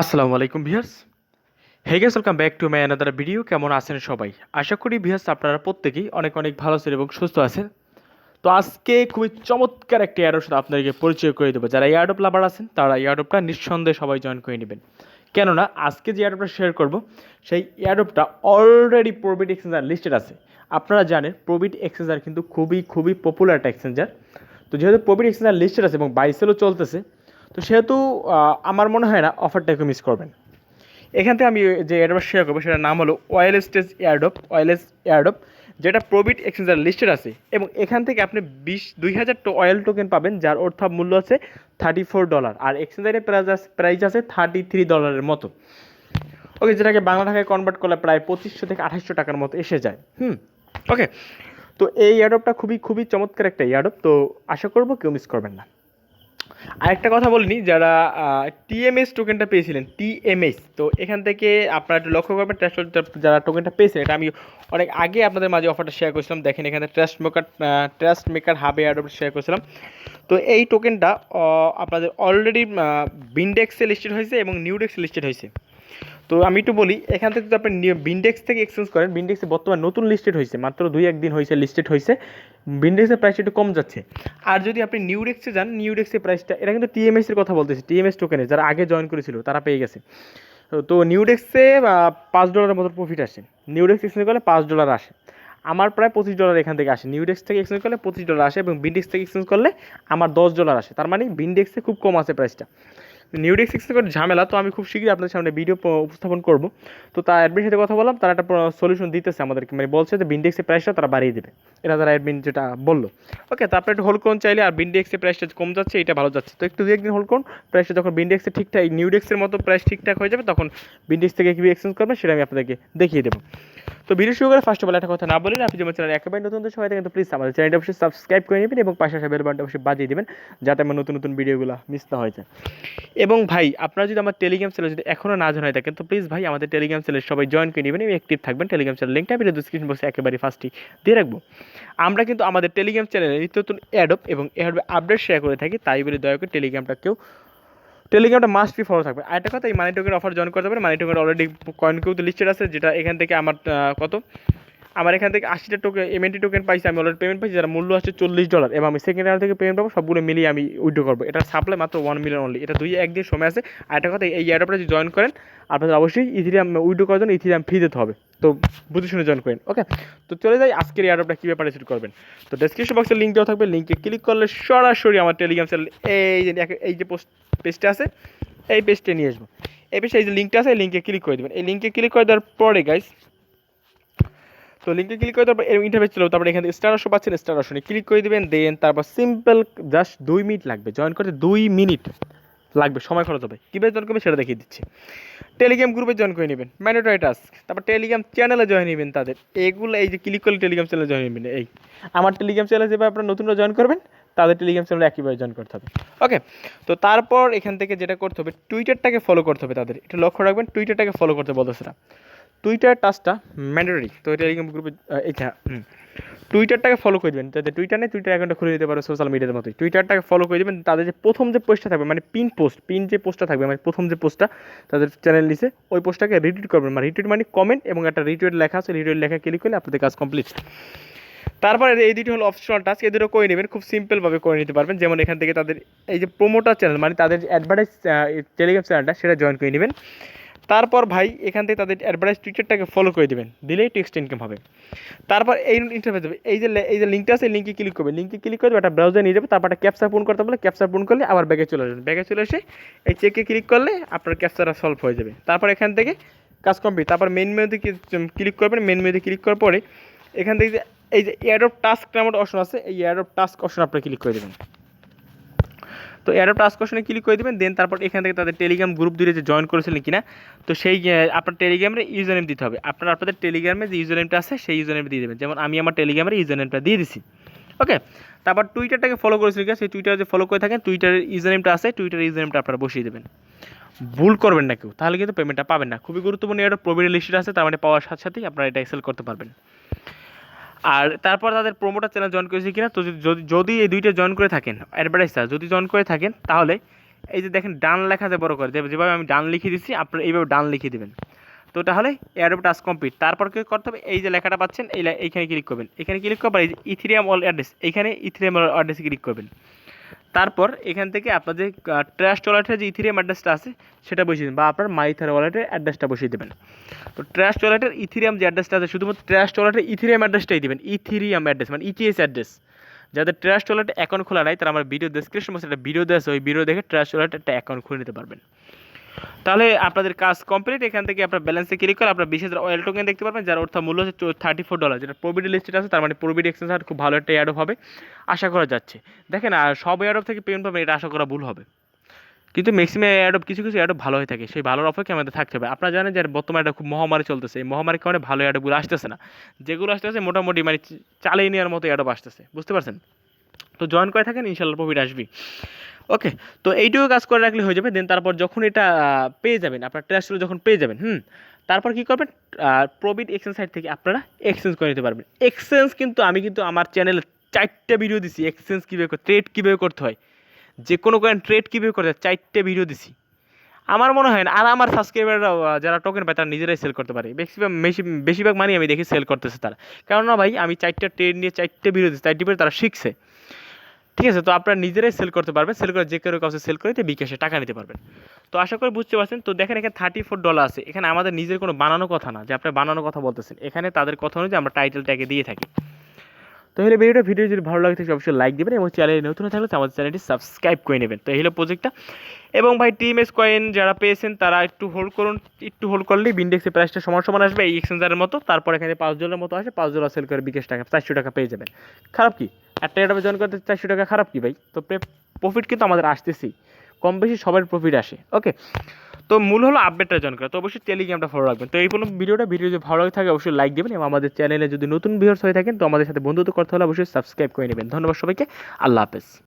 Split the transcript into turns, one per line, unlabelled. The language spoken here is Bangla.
আসসালামু আলাইকুম viewers. Hey guys, welcome back to my another video. কেমন আছেন সবাই? আশা করি ভিউয়ার্স আপনারা প্রত্যেকেই অনেক অনেক ভালো আছেন এবং সুস্থ আছেন। তো আজকে খুবই চমৎকার একটা এয়ারড্রপ সাথে আপনাদেরকে পরিচয় করে দেবো। যারা এয়ারড্রপ লাভার আছেন তারা এয়ারড্রপটা নিঃসন্দেহে সবাই জয়েন করে নেবেন। কেননা আজকে যে এয়ারড্রপটা শেয়ার করব সেই এয়ারড্রপটা অলরেডি প্রবিট এক্সচেঞ্জার লিস্টেড আছে। আপনারা জানেন প্রবিট এক্সচেঞ্জার কিন্তু খুবই খুবই পপুলার একটা এক্সচেঞ্জার। তো যেহেতু প্রবিট এক্সচেঞ্জার লিস্টেড আছে এবং বাইসেলও চলতেছে, তো সেহেতু আমার মনে হয় না অফারটাকে মিস করবেন। এখান থেকে আমি যে এয়ারড্রপ শেয়ার করবো সেটার নাম হলো ওয়ারলেস এয়ারড্রপ, যেটা প্রবিট এক্সচেঞ্জার লিস্টেড আছে এবং এখান থেকে আপনি 2000 অয়েল টোকেন পাবেন, যার অর্থ মূল্য আছে $34 আর এক্সচেঞ্জারের প্রাইস আছে $33 মতো। ওকে, যেটাকে বাংলা টাকায় কনভার্ট করলে প্রায় 2500 থেকে 2800 টাকার মতো এসে যায়। ওকে, তো এই এয়ারড্রপটা খুবই খুবই চমৎকার একটা এয়ারড্রপ, তো আশা করবো কেউ মিস করবেন না। আরেকটা কথা বলিনি, যারা টিএমএস টোকেনটা পেয়েছিলেন, টিএমএস, তো এখান থেকে আপনারা একটু লক্ষ্য করবেন যারা টোকেনটা পেয়েছিলেন, এটা আমি অনেক আগে আপনাদের মাঝে অফারটা শেয়ার করেছিলাম। দেখেন এখানে ট্রাস্ট মেকার হাবে এয়ারড্রপ শেয়ার করেছিলাম। তো এই টোকেনটা আপনাদের অলরেডি বিনডেক্সে লিস্টেড হয়েছে এবং নিউডেক্সে লিস্টেড হয়েছে। তো আমি একটু বলি, এখান থেকে যদি আপনি বিনডেক্স থেকে এক্সচেঞ্জ করেন, বিনডেক্সে বর্তমানে নতুন লিস্টেড হয়েছে, মাত্র 2-1 দিন হয়েছে লিস্টেড হয়েছে, বিনডেক্সের প্রাইস একটু কম যাচ্ছে। আর যদি আপনি নিউডেক্সে যান, নিউডেক্সের প্রাইসটা, এটা কিন্তু টিএমএস এর কথা বলতেছি, টিএমএস টোকেনে যারা আগে জয়েন করেছিল তারা পেয়ে গেছে। তো নিউডেক্সে $5 মতো প্রফিট আসে, নিউডেক্স এক্সচেঞ্জ করলে $5 আসে। আমার প্রায় $25 এখান থেকে আসে, নিউডেক্স থেকে এক্সচেঞ্জ করলে $25 আসে এবং বিনডেক্স থেকে এক্সচেঞ্জ করলে আমার $10 আসে। তার মানে বিনডেক্সে খুব কম আছে প্রাইসটা। নিউডেক্স এক্সচেঞ্জ করে ঝামেলা, তো আমি খুব শীঘ্রই আপনাদের সামনে ভিডিও উপস্থাপন করব। তো তার অ্যাডমিনের সাথে কথা বললাম, তারা একটা সলিউশন দিতেছে আমাদেরকে, মানে বলছে যে বিনডেক্সের প্রাইসটা তারা বাড়িয়ে দেবে, এটা তারা অ্যাডমিন যেটা বললো। ওকে, তারপরে একটু হোল্ড করুন চাইলে, আর বিনডেক্সের প্রাইসটা কম যাচ্ছে, এটা ভালো যাচ্ছে, তো একটু 2-1 দিন হোল্ড করুন। প্রাইসটা যখন বিনডেক্সের ঠিকঠাক নিউডেক্সের মতো প্রাইস ঠিকঠাক হয়ে যাবে, তখন বিনডেক্স থেকে কীভাবে এক্সচেঞ্জ করবেন সেটা আমি আপনাদেরকে দেখিয়ে দেবো। তো ভিডিও শুরু করে ফার্স্ট অফ অল একটা কথা না বলেন, আপনি যেমন চ্যানেল একেবারে নতুন সবাই থাকেন, তো প্লিজ আমাদের চ্যানেলটা অবশ্যই সাবস্ক্রাইব করে নেবেন এবং পাশে আসা বেল বাটনটা অবশ্যই বাজিয়ে দেবেন, যাতে আমার নতুন নতুন ভিডিওগুলো মিস না হয়ে যায়। এবং ভাই, আপনারা যদি আমার টেলিগ্রাম চ্যানেল যদি এখনও না জয়েন হয়ে থাকেন, তো প্লিজ ভাই আমাদের টেলিগ্রাম চ্যানেল সবাই জয়েন করে নেবেন এবং অ্যাক্টিভ থাকবেন। টেলিগ্রাম চ্যানেল লিঙ্কটা ভিডিও ডিসক্রিপশন বক্সে একেবারে ফার্স্টই দিয়ে রাখবো। আমরা কিন্তু আমাদের টেলিগ্রাম চ্যানেলে নিত্য নতুন অ্যাডপ এবং এভাবে আপডেট শেয়ার করে থাকি, তাই বলে দয়া করে টেলিগ্রামটা মাস্ট বি ফলো থাকবে। আরেকটা কথা, এই মানি টোকেন অফার জয়েন করতে পারেন। মানি টোকেন অলরেডি কয়েন কেউ তো লিস্টেড আছে, যেটা এখান থেকে আমার এখান থেকে 80টা টোকেন এমএনটি টোকেন পাইছি, আমি অলরেডি পেমেন্ট পাইছি, যার মূল্য আছে $40 এবং আমি সেকেন্ড রাউন্ড থেকে পেমেন্ট পাবো, সবগুলো মিলিয়ে আমি উইথড্র করবো। এটার সাপ্লাই মাত্র 1 মিলিয়ন অনলি, এটা 2-1 দিন সময় আছে। আর একটা কথা, এই এয়ারড্রপটা যদি জয়েন করেন, আপনাদের অবশ্যই ইথিরিয়াম উইথড্র করার জন্য ইথিরিয়াম ফি দিতে হবে, তো বুঝে শুনে জয়েন করেন। ওকে, তো চলে যাই আজকের এয়ারড্রপটা কীভাবে পার্টিসিপেট করবেন। তো ডেসক্রিপশন বক্সে লিঙ্ক দেওয়া থাকবে, লিঙ্কে ক্লিক করলে সরাসরি আমার টেলিগ্রাম চ্যানেল এই যে পেজটা আছে, এই পেজটা নিয়ে আসবো। এই পেজে এই যে লিঙ্কটা আছে, এই লিঙ্কে ক্লিক করে দেবেন। এই লিঙ্কে ক্লিক করে দেওয়ার পরে গাইস, তো লিঙ্কে ক্লিক করে তারপর ইন্টারফেস চলো, তারপরে এখানে স্টার অপশন পাচ্ছেন, স্টার অপশনে ক্লিক করে দেবেন। দেন তারপর সিম্পল জাস্ট 2 মিনিট লাগবে জয়েন করতে, 2 মিনিট লাগবে, সময় খরচ হবে। কীভাবে জয়েন করবেন সেটা দেখিয়ে দিচ্ছি। টেলিগ্রাম গ্রুপে জয়েন করে নেবেন, ম্যান্ডেটরি টাস্ক। তারপর টেলিগ্রাম চ্যানেলে জয়েন নেবেন তাদের, এগুলো এই যে ক্লিক করলে টেলিগ্রাম চ্যানেলে জয়েন নেবেন। এই আমার টেলিগ্রাম চ্যানেলে যেভাবে আপনারা নতুনরা জয়েন করবেন, তাদের টেলিগ্রাম চ্যানেলে একইভাবে জয়েন করতে হবে। ওকে, তো তারপর এখান থেকে যেটা করতে হবে, টুইটারটাকে ফলো করতে হবে তাদের, একটু লক্ষ্য রাখবেন, টুইটারটাকে ফলো করতে বলতেছে না। টুইটার টাচটা ম্যান্ডেটরি, তো টেলিগ্রাম গ্রুপে এইটা টুইটারটাকে ফলো করে দেবেন। যাতে টুইটার নেই, টুইটার অ্যাকাউন্টটা খুলে দিতে পারো সোশ্যাল মিডিয়ার মতোই। টুইটারটাকে ফলো করে দেবেন, তাদের যে প্রথম যে পোস্টটা থাকবে, মানে পিন যে পোস্টটা থাকবে, মানে প্রথম যে পোস্টটা তাদের চ্যানেল নিচে, ওই পোস্টটাকে রিটুইট করবেন। মানে রিটুইট মানে কমেন্ট এবং একটা রিটুইট লেখা আছে, রিটুইট লেখা ক্লিক করলে আপনাদের কাজ কমপ্লিট। তারপরে এই দুটো হলো অপশনাল টাস্ক, এই দুটো করে নেবেন, খুব সিম্পলভাবে করে নিতে পারবেন। যেমন এখান থেকে তাদের এই যে প্রোমোটার চ্যানেল, মানে তাদের অ্যাডভার্টাইজ টেলিগ্রাম চ্যানেলটা, সেটা জয়েন করে নেবেন। তারপর ভাই এখান থেকে তাদের অ্যাডভার্টাইজ টুইটারটাকে ফলো করে দেবেন, দিলেই টেক্সট ইনকাম হবে। তারপর এই ইন্টারফেস হবে, এই যে লিঙ্কটা আছে, লিঙ্কে ক্লিক করবে, লিঙ্কে ক্লিক করে একটা ব্রাউজার নিয়ে যাবে, তারপর একটা ক্যাপচা পূরণ করতে বলে, ক্যাপচা পূরণ করলে আবার ব্যাগে চলে আসবেন। ব্যাগে চলে এসে এই চেকে ক্লিক করলে আপনার ক্যাপচাটা সলভ হয়ে যাবে। তারপর এখান থেকে কাজ কমপ্লিট। তারপর মেন মেনুতে ক্লিক করবেন, মেন মেনুতে ক্লিক করার পরে এখান থেকে এই যে এয়ারড্রপ টাস্ক নামের অপশন আছে, এই এয়ারড্রপ টাস্ক অপশন আপনারা ক্লিক করে দেবেন। তো এয়ারড্রপ টাস্ক অপশনে ক্লিক করে দেবেন। দেন তারপর এখান থেকে তাদের টেলিগ্রাম গ্রুপ দিয়ে যে জয়েন করেছিলেন কিনা, তো সেই আপনার টেলিগ্রামের ইউজার নেম দিতে হবে। আপনাদের টেলিগ্রামে যে ইউজার নেমটা আছে সেই ইউজার নেম দিয়ে দেবেন, যেমন আমি আমার টেলিগ্রামের ইউজার নেমটা দিয়ে দিছি। ওকে, তারপর টুইটারটাকে ফলো করেছিলেন কিনা, সেই টুইটার যে ফলো করে থাকেন, টুইটারের ইউজার নেমটা আছে, টুইটারের ইউজার নেমটা আপনারা বসিয়ে দেবেন। ভুল করবেন না কেউ, তাহলে কিন্তু পেমেন্টটা পাবেন না। খুবই গুরুত্বপূর্ণ, এটা প্রবিট লিস্টেড আছে, তার মানে পাওয়ার সাথে সাথেই আপনারা এটা এক্সেল করতে পারবেন। আর তারপর তাদের প্রোমোটার চ্যানেল জয়েন করেছে কিনা, তো যদি এই দুইটা জয়েন করে থাকেন, অ্যাডভার্টাইজার যদি জয়েন করে থাকেন, তাহলে এই যে দেখেন ডান লেখাতে বড় করে যেভাবে আমি ডান লিখে দিচ্ছি আপনারা এইভাবে ডান লিখে দেবেন। তো তাহলে এয়ারড্রপ টাস্ক কমপ্লিট। তারপর কি করতে হবে, এই যে লেখাটা পাচ্ছেন এইখানে ক্লিক করবেন, এখানে ক্লিক করবেন, এই যে ইথেরিয়াম ওয়ালেট অ্যাড্রেস, এইখানে ইথেরিয়াম অ্যাড্রেসে ক্লিক করবেন। তারপর এখান থেকে আপনাদের ট্রাস্ট ওয়ালেটের যে ইথেরিয়াম অ্যাড্রেসটা আছে সেটা বসিয়ে দেবেন, বা আপনার মাইথার ওয়ালেটের অ্যাড্রেসটা বসিয়ে দেবেন। তো ট্রাস্ট ওয়ালেটের ইথেরিয়াম যে অ্যাড্রেসটা আছে শুধুমাত্র ট্রাস্ট ওয়ালেটের ইথেরিয়াম অ্যাড্রেসটাই দেবেন, ইথেরিয়াম অ্যাড্রেস মানে ইটিএস অ্যাড্রেস। যাদের ট্রাস্ট ওয়ালেটে অ্যাকাউন্ট খোলা নাই তারা আমার ভিডিও ডেসক্রিপশন বক্সে একটা ভিডিও দেওয়া আছে, ওই ভিডিও দেখে ট্রাস্ট ওয়ালেটে একটা অ্যাকাউন্ট খুলে নিতে পারবেন। তাহলে আপনাদের কাজ কমপ্লিট। এখান থেকে আপনার ব্যালেন্সে ক্লিক করে আপনার 20,000 অয়েল টোকেন দেখতে পারবেন, যার অর্থ মূল্য হচ্ছে $34, যেটা প্রবিট লিস্টেড আছে, তার মানে প্রবিট এক্সচেঞ্জ হাট খুব ভালো একটা অ্যাডপ হবে আশা করা যাচ্ছে। দেখেন আর সব অ্যাডপ থেকে পেমেন্ট পাবেন এটা আশা করা ভুল হবে, কিন্তু ম্যাক্সিমাম অ্যাডপ কিছু কিছু অ্যাডপ ভালো হয়ে থাকে, সেই ভালোর অপেক্ষা আমাদের থাকতে হবে। আপনারা জানেন যে বর্তমানে এটা খুব মহামারী চলতেছে, এই মহামারীর কারণে ভালো অ্যাডপগুলো আসতেছে না, যেগুলো আসতেছে মোটামুটি মানে চালিয়ে নেওয়ার মতো অ্যাডপ আসতেছে, বুঝতে পারছেন? তো জয়েন করে থাকেন, ইনশাল্লাহ প্রফিট আসবে। ওকে, তো এইটুকু কাজ করে রাখলে হয়ে যাবে। দেন তারপর যখন এটা পেয়ে যাবেন, আপনার ট্রাস্ট যখন পেয়ে যাবেন, তারপর কী করবেন, প্রবিট এক্সচেঞ্জ সাইট থেকে আপনারা এক্সচেঞ্জ করে নিতে পারবেন। এক্সচেঞ্জ কিন্তু আমি কিন্তু আমার চ্যানেলে 4টা ভিডিও দিছি, এক্সচেঞ্জ কীভাবে ট্রেড কীভাবে করতে হয়, যে কোনো ট্রেড কীভাবে করতে হয় 4টা ভিডিও দিছি। আমার মনে হয় না, আর আমার সাবস্ক্রাইবাররা যারা টোকেন পায় তারা নিজেরাই সেল করতে পারে, বেশিরভাগ মানি আমি দেখি সেল করতেছে তারা, কারণ না ভাই আমি 4টা ট্রেড নিয়ে 4টা ভিডিও দিচ্ছি, 4টি ভিডিও তারা শিখছে। ঠিক আছে, তো আপনারা নিজেরাই সেল করতে পারবেন, সেল করে যে কেউ কাছে সেল করে বিকাশে টাকা নিতে পারবেন। তো আশা করি বুঝতে পারছেন। তো দেখেন এখানে $34 আছে, এখানে আমাদের নিজের কোনো বানানো কথা না যে আপনার বানানো কথা বলতেছেন, এখানে তাদের কথা অনুযায়ী আমরা টাইটেল ট্যাগে দিয়ে থাকি। তো এই ভিডিও যদি ভালো লাগে থাকে অবশ্যই লাইক দেবেন, এবং চ্যানেলে নতুন থাকলে আমাদের চ্যানেলটি সাবস্ক্রাইব করে নেবেন। তো এই হলো প্রজেক্টটা। এবং ভাই টিএমএস কয়েন যারা পেয়েছেন তারা একটু হোল্ড করুন, একটু হোল্ড করলেই বিন্ডেক্সের প্রাইসটা সমান সমান আসবে এই এক্সচেঞ্জারের মতো। তারপর এখানে $5 মতো আসে, $5 সেল করে বিকাশ টাকা 400 টাকা পেয়ে যাবেন। খারাপ কি, একটা অ্যাডাবে জয়েন করতে 400 টাকা খারাপ কি ভাই? তো প্রফিট কিন্তু আমাদের আসতেছেই, কম বেশি সবার প্রফিট আসে। ওকে, তো মূল হলো আপডেটটা জয়েন করা। তো অবশ্যই টেলিগ্রামটা ফলো রাখবেন। তো এই কোনো ভিডিও যদি ভালো লাগে থাকে অবশ্যই লাইক দেবেন, এবং আমাদের চ্যানেলে যদি নতুন ভিউয়ার্স হয়ে থাকেন তো আমাদের সাথে বন্ধুত্ব করতে হলে অবশ্যই সাবস্ক্রাইব করে নেবেন। ধন্যবাদ সবাইকে, আল্লাহ হাফেজ।